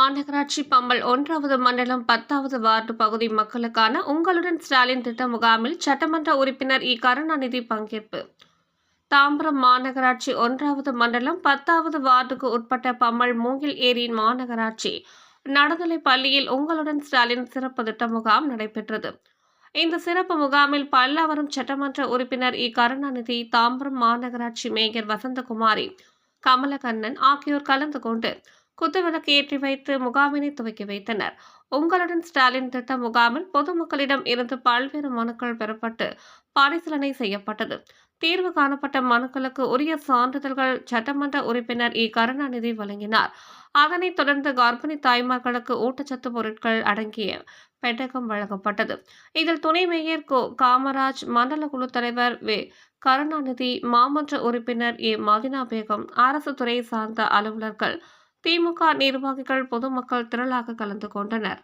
மாநகராட்சி பம்மல் 1வது மண்டலம் 10வது வார்டு பகுதி மக்களுக்கான உங்களுடன் ஸ்டாலின் திட்ட முகாமில் சட்டமன்ற உறுப்பினர் கருணாநிதி பங்கேற்பு. தாம்பரம் மாநகராட்சி 1வது மண்டலம் 10வது வார்டுக்கு உட்பட்ட பம்மல் மூங்கில் ஏரி மாநகராட்சி நடுநிலைப் பள்ளியில் உங்களுடன் ஸ்டாலின் சிறப்பு திட்ட முகாம் நடைபெற்றது. இந்த சிறப்பு முகாமில் பல்லாவரம் சட்டமன்ற உறுப்பினர் கருணாநிதி, தாம்பரம் மாநகராட்சி மேயர் வசந்தகுமாரி, கமலக்கண்ணன் ஆகியோர் கலந்து கொண்டு குத்துவிளக்கு ஏற்றி வைத்து முகாமினை துவக்கி வைத்தனர். உங்களுடன் ஸ்டாலின் திட்ட முகாமில் பொதுமக்களிடம் இருந்து பல்வேறு மனுக்கள் பெறப்பட்டு பரிசீலனை செய்யப்பட்டது. தீர்வு காணப்பட்ட மனுக்களுக்கு உரிய சான்றிதழ்கள் சட்டமன்ற உறுப்பினர் கருணாநிதி வழங்கினார். அதனைத் தொடர்ந்து கர்ப்பிணி தாய்மார்களுக்கு ஊட்டச்சத்து பொருட்கள் அடங்கிய பெட்டகம் வழங்கப்பட்டது. இதில் துணை மேயர் காமராஜ், மண்டல குழு தலைவர் கருணாநிதி, மாமன்ற உறுப்பினர் மதினா பேகம், அரசு துறை சார்ந்த அலுவலர்கள், திமுக நிர்வாகிகள், பொதுமக்கள் திரளாக கலந்து கொண்டனர்.